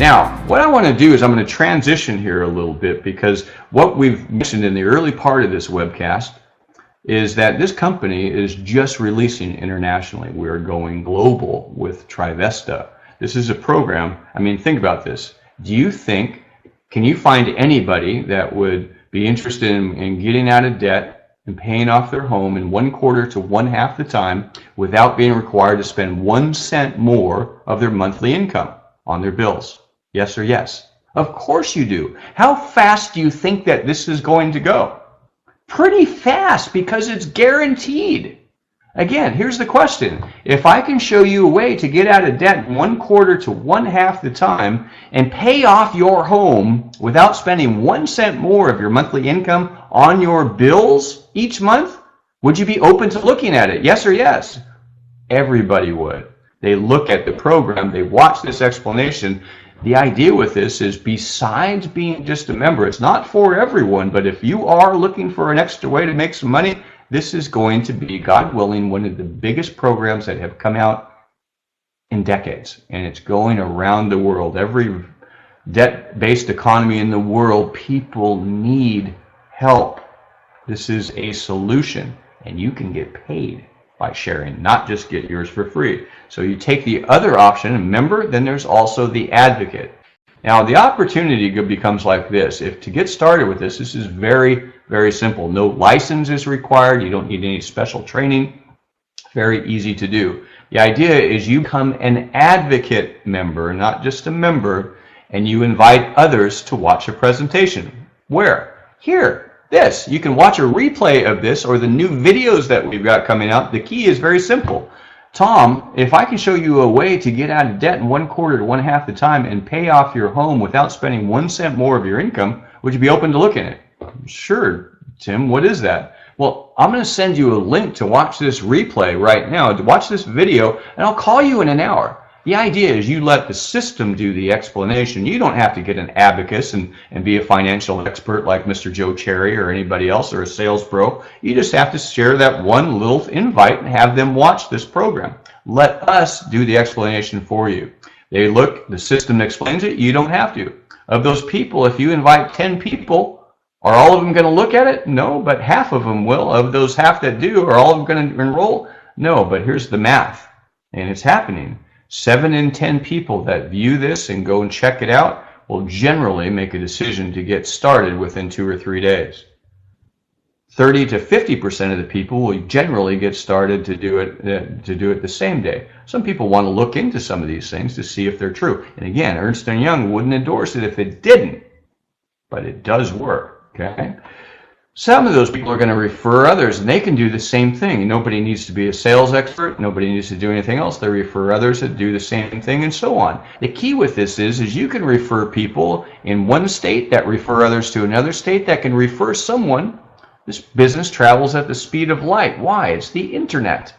Now, what I want to do is I'm going to transition here a little bit, because what we've mentioned in the early part of this webcast is that this company is just releasing internationally. We're going global with Trivesta. This is a program. I mean, think about this. Can you find anybody that would be interested in getting out of debt and paying off their home in 1/4 to 1/2 the time without being required to spend 1 cent more of their monthly income on their bills? Yes or yes? Of course you do. How fast do you think that this is going to go? Pretty fast, because it's guaranteed. Again, here's the question. If I can show you a way to get out of debt 1/4 to 1/2 the time and pay off your home without spending 1 cent more of your monthly income on your bills each month, would you be open to looking at it? Yes or yes? Everybody would. They look at the program, they watch this explanation. The idea with this is, besides being just a member, it's not for everyone, but if you are looking for an extra way to make some money, this is going to be, God willing, one of the biggest programs that have come out in decades. And it's going around the world. Every debt-based economy in the world, people need help. This is a solution, and you can get paid by sharing, not just get yours for free. So you take the other option, remember, then there's also the advocate. Now the opportunity becomes like this. To get started with this is very, very simple. No license is required. You don't need any special training. Very easy to do. The idea is you become an advocate member, not just a member, and you invite others to watch a presentation. Where? Here. This. You can watch a replay of this or the new videos that we've got coming out. The key is very simple. Tom, if I can show you a way to get out of debt in 1/4 to 1/2 the time and pay off your home without spending 1 cent more of your income, would you be open to looking at it? Sure, Tim, what is that? Well, I'm going to send you a link to watch this replay right now, to watch this video, and I'll call you in an hour. The idea is you let the system do the explanation. You don't have to get an abacus and be a financial expert like Mr. Joe Cherry or anybody else, or a sales pro. You just have to share that one little invite and have them watch this program. Let us do the explanation for you. They look, the system explains it, you don't have to. Of those people, if you invite 10 people, are all of them going to look at it? No, but half of them will. Of those half that do, are all of them going to enroll? No, but here's the math, and it's happening. 7 in 10 people that view this and go and check it out will generally make a decision to get started within 2 or 3 days. 30 to 50% of the people will generally get started to do it the same day. Some people want to look into some of these things to see if they're true. And again, Ernst & Young wouldn't endorse it if it didn't, but it does work, okay? Some of those people are going to refer others, and they can do the same thing. Nobody needs to be a sales expert. Nobody needs to do anything else. They refer others that do the same thing, and so on. The key with this is you can refer people in one state that refer others to another state that can refer someone. This business travels at the speed of light. Why? It's the internet.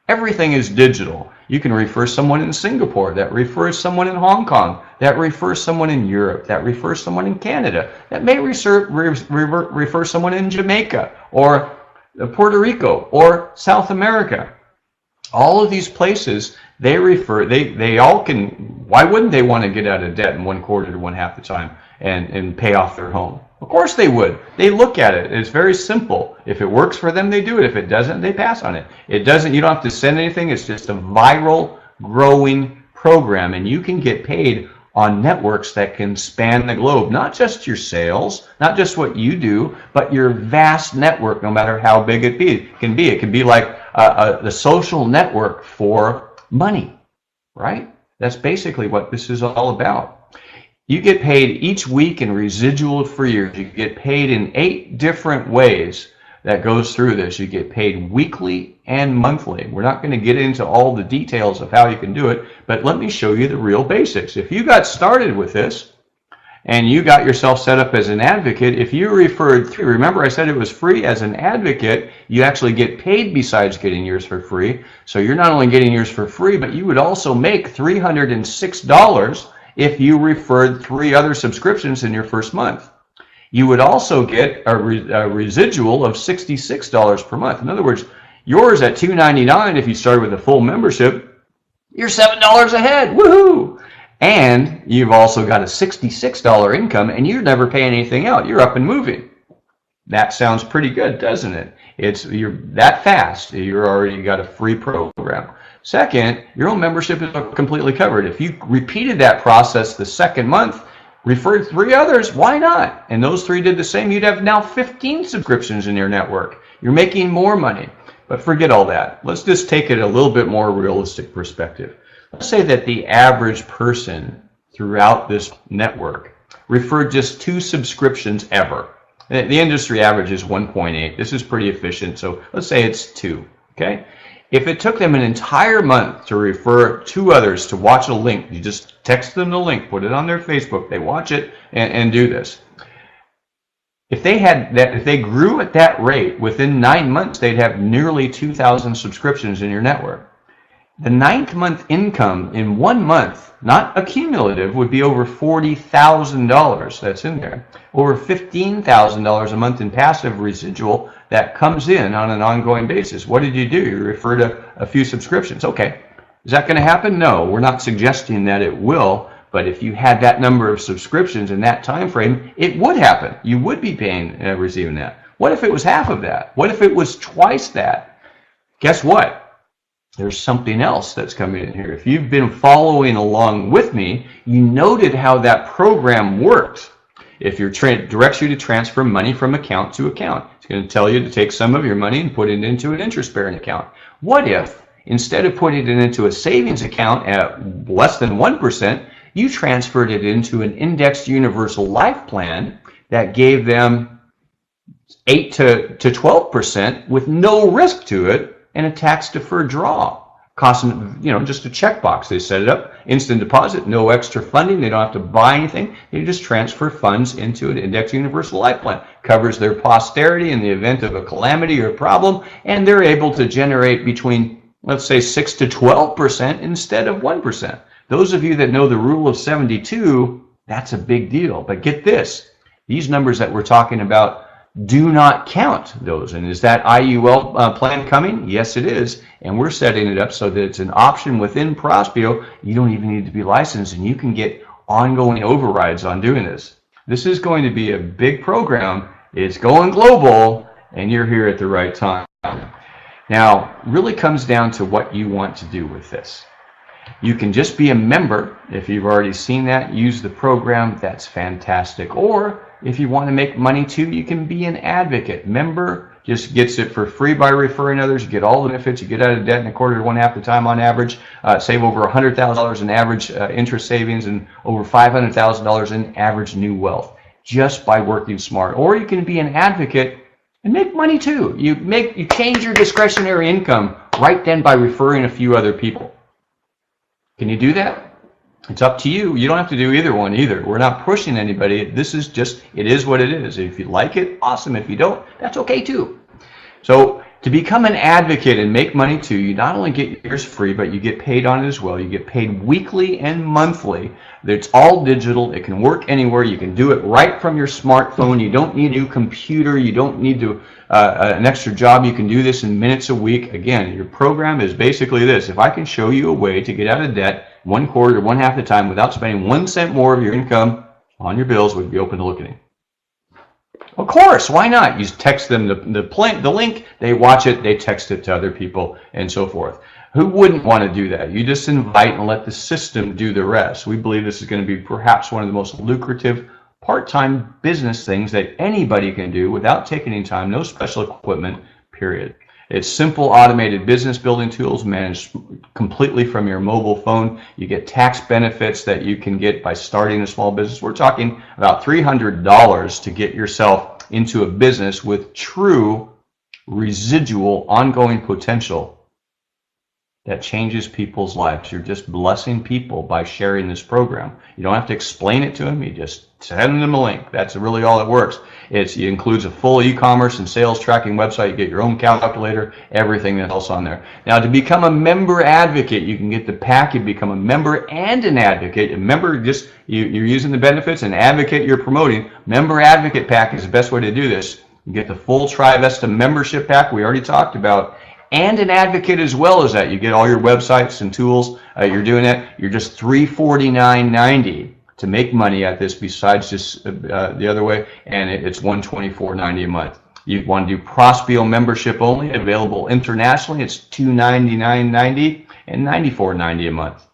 Everything is digital. You can refer someone in Singapore, that refers someone in Hong Kong, that refers someone in Europe, that refers someone in Canada, that may refer someone in Jamaica or Puerto Rico or South America. All of these places, they all can. Why wouldn't they want to get out of debt in 1/4 to 1/2 the time and pay off their home? Of course they would. They look at it. It's very simple. If it works for them, they do it. If it doesn't, they pass on it. It doesn't, you don't have to send anything. It's just a viral, growing program, and you can get paid on networks that can span the globe. Not just your sales, not just what you do, but your vast network, no matter how big it can be. It can be like the social network for money, right? That's basically what this is all about. You get paid each week in residual for years. You get paid in 8 different ways that goes through this. You get paid weekly and monthly. We're not going to get into all the details of how you can do it, but let me show you the real basics. If you got started with this and you got yourself set up as an advocate, if you referred 3, remember I said it was free. As an advocate, you actually get paid besides getting yours for free. So you're not only getting yours for free, but you would also make $306 if you referred 3 other subscriptions in your first month. You would also get a residual of $66 per month. In other words, yours at $299, if you started with a full membership, you're $7 ahead. Woohoo! And you've also got a $66 income and you're never paying anything out. You're up and moving. That sounds pretty good, doesn't it? You're that fast. You're already got a free program. Second, your own membership is completely covered. If you repeated that process the second month, referred 3 others, why not? And those 3 did the same, you'd have now 15 subscriptions in your network. You're making more money. But forget all that. Let's just take it a little bit more realistic perspective. Let's say that the average person throughout this network referred just 2 subscriptions ever. The industry average is 1.8. This is pretty efficient, so let's say it's 2. Okay? If it took them an entire month to refer 2 others to watch a link, you just text them the link, put it on their Facebook, they watch it and do this. If they grew at that rate, within 9 months, they'd have nearly 2,000 subscriptions in your network. The 9th month income in 1 month, not accumulative, would be over $40,000 that's in there. Over $15,000 a month in passive residual that comes in on an ongoing basis. What did you do? You referred a few subscriptions. Okay, is that going to happen? No, we're not suggesting that it will, but if you had that number of subscriptions in that time frame, it would happen. You would be paying, receiving that. What if it was half of that? What if it was twice that? Guess what? There's something else that's coming in here. If you've been following along with me, you noted how that program works. If it directs you to transfer money from account to account, it's going to tell you to take some of your money and put it into an interest-bearing account. What if, instead of putting it into a savings account at less than 1%, you transferred it into an indexed universal life plan that gave them 8 to 12% with no risk to it, and a tax-deferred draw, costing just a checkbox. They set it up, instant deposit, no extra funding. They don't have to buy anything. They just transfer funds into an index universal life plan. Covers their posterity in the event of a calamity or a problem, and they're able to generate between, let's say, 6 to 12% instead of 1%. Those of you that know the rule of 72, that's a big deal. But get this, these numbers that we're talking about do not count those. And is that IUL plan coming? Yes, it is. And we're setting it up so that it's an option within Prospeo. You don't even need to be licensed, and you can get ongoing overrides on doing this. This is going to be a big program. It's going global, and you're here at the right time. Now, it really comes down to what you want to do with this. You can just be a member. If you've already seen that, use the program. That's fantastic. Or if you want to make money too, you can be an advocate. Member just gets it for free by referring others. You get all the benefits. You get out of debt in a quarter to 1/2 the time on average. Save over $100,000 in average interest savings and over $500,000 in average new wealth just by working smart. Or you can be an advocate and make money too. You change your discretionary income right then by referring a few other people. Can you do that? It's up to you. You don't have to do either one either. We're not pushing anybody. This is just, it is what it is. If you like it, awesome. If you don't, that's okay too. So to become an advocate and make money too, you not only get yours free, but you get paid on it as well. You get paid weekly and monthly. It's all digital. It can work anywhere. You can do it right from your smartphone. You don't need a new computer. You don't need an extra job. You can do this in minutes a week. Again, your program is basically this. If I can show you a way to get out of debt 1/4 or 1/2 the time without spending 1 cent more of your income on your bills, we'd be open to looking at it. Of course, why not? You just text them the link, they watch it, they text it to other people, and so forth. Who wouldn't want to do that? You just invite and let the system do the rest. We believe this is going to be perhaps one of the most lucrative part-time business things that anybody can do without taking any time, no special equipment, period. It's simple automated business building tools managed completely from your mobile phone. You get tax benefits that you can get by starting a small business. We're talking about $300 to get yourself into a business with true residual ongoing potential that changes people's lives. You're just blessing people by sharing this program. You don't have to explain it to them. You just send them a link. That's really all it works. It includes a full e-commerce and sales tracking website. You get your own calculator, everything else on there. Now, to become a member advocate, you can get the pack. You become a member and an advocate. A member, just you're using the benefits, and advocate you're promoting. Member advocate pack is the best way to do this. You get the full Trivesta membership pack we already talked about, and an advocate as well as that. You get all your websites and tools. You're doing that. You're just $349.90 to make money at this, besides just the other way, and it's $124.90 a month. You want to do Prospio membership only, available internationally, it's $299.90 and $94.90 a month.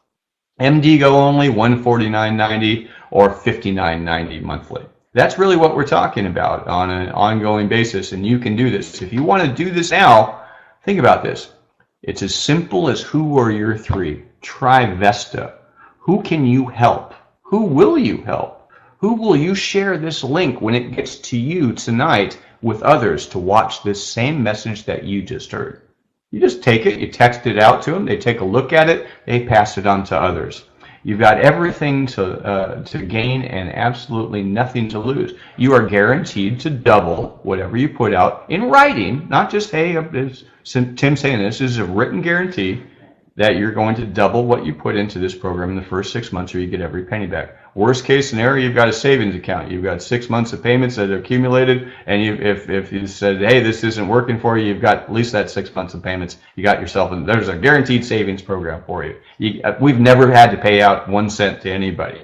MDGO only, $149.90 or $59.90 monthly. That's really what we're talking about on an ongoing basis, and you can do this. If you want to do this now, think about this. It's as simple as who are your three? Trivesta. Who can you help? Who will you help? Who will you share this link when it gets to you tonight with others to watch this same message that you just heard? You just take it, you text it out to them, they take a look at it, they pass it on to others. You've got everything to gain and absolutely nothing to lose. You are guaranteed to double whatever you put out in writing, not just, hey, Tim saying this is a written guarantee that you're going to double what you put into this program in the first 6 months, or you get every penny back. Worst case scenario, you've got a savings account. You've got 6 months of payments that are accumulated, and if you said, hey, this isn't working for you, you've got at least that 6 months of payments. You got yourself, and there's a guaranteed savings program for you. We've never had to pay out 1 cent to anybody,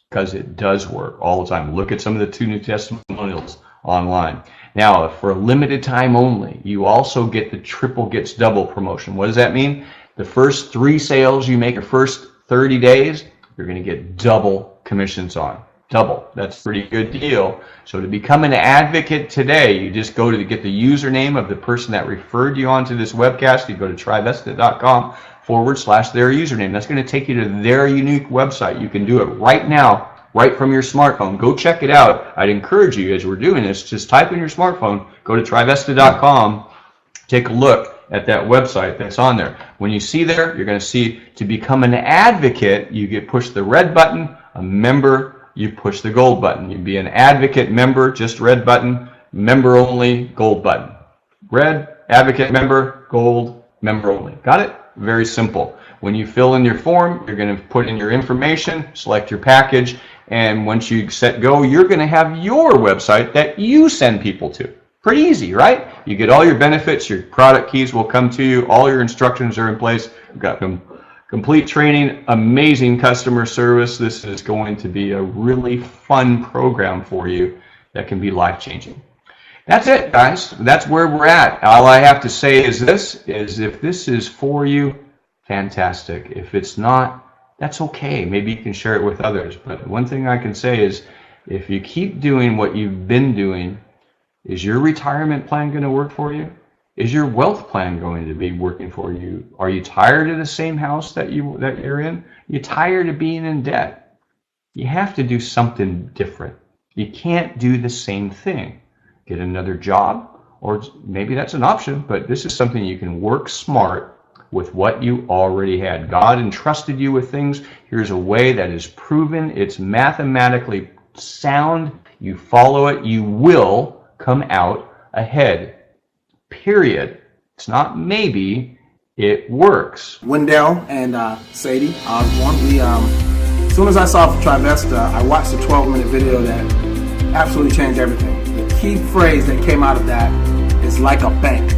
because it does work all the time. Look at some of the 2 new testimonials online. Now, for a limited time only, you also get the triple gets double promotion. What does that mean? The first 3 sales you make, your first 30 days, you're going to get double commissions on. Double. That's a pretty good deal. So to become an advocate today, you just go to get the username of the person that referred you onto this webcast. You go to trivesta.com/their username. That's going to take you to their unique website. You can do it right now, right from your smartphone. Go check it out. I'd encourage you, as we're doing this, just type in your smartphone, go to trivesta.com, take a look at that website that's on there. When you see there, you're going to see to become an advocate, you get push the red button, a member, you push the gold button. You'd be an advocate member, just red button, member only, gold button. Red, advocate member, gold, member only. Got it? Very simple. When you fill in your form, you're going to put in your information, select your package, and once you set go, you're going to have your website that you send people to. Pretty easy, right? You get all your benefits, your product keys will come to you, all your instructions are in place. We've got complete training, amazing customer service. This is going to be a really fun program for you that can be life-changing. That's it, guys. That's where we're at. All I have to say is this, is if this is for you, fantastic. If it's not, that's okay. Maybe you can share it with others. But one thing I can say is, if you keep doing what you've been doing, is your retirement plan going to work for you? Is your wealth plan going to be working for you? Are you tired of the same house that you're in? You're tired of being in debt? You have to do something different. You can't do the same thing. Get another job, or maybe that's an option, but this is something you can work smart with what you already had. God entrusted you with things. Here's a way that is proven. It's mathematically sound. You follow it, you will come out ahead. Period. It's not maybe, it works. Wendell and Sadie Osborne, as soon as I saw Trivesta, I watched a 12-minute video that absolutely changed everything. The key phrase that came out of that is like a bank.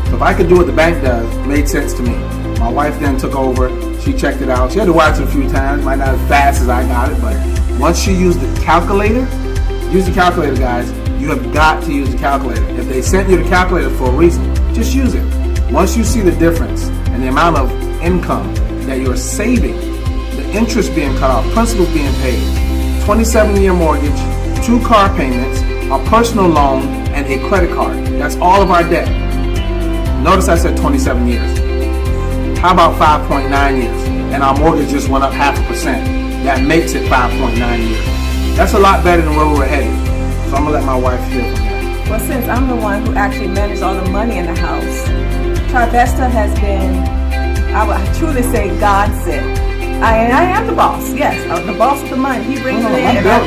So if I could do what the bank does, it made sense to me. My wife then took over, she checked it out. She had to watch it a few times, might not as fast as I got it, but once she used the calculator, use the calculator, guys. You have got to use the calculator. If they sent you the calculator for a reason, just use it. Once you see the difference and the amount of income that you're saving, the interest being cut off, principal being paid, 27-year mortgage, 2 car payments, a personal loan, and a credit card. That's all of our debt. Notice I said 27 years. How about 5.9 years? And our mortgage just went up 0.5%. That makes it 5.9 years. That's a lot better than where we were headed. So I'm going to let my wife hear from that. Well, since I'm the one who actually manages all the money in the house, Trivesta has been, I would truly say, God sent. I am the boss, yes, the boss of the money. He brings it in and I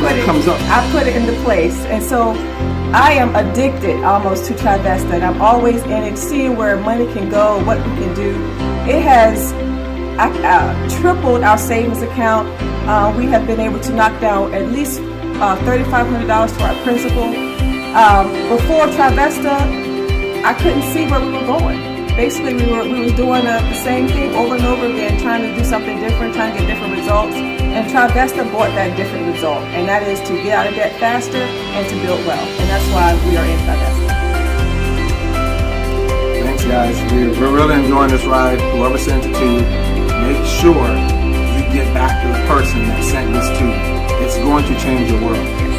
put it into place. And so I am addicted almost to Trivesta, and I'm always in it, seeing where money can go, what we can do. It has tripled our savings account. We have been able to knock down at least $3,500 to our principal. Before Trivesta, I couldn't see where we were going. basically we was doing the same thing over and over again, trying to do something different, trying to get different results. And Trivesta brought that different result, and that is to get out of debt faster and to build wealth. And that's why we are in Trivesta. Thanks, guys. We're really enjoying this ride. Whoever sent it to you, make sure you get back to the person that sent this to you. It's going to change your world.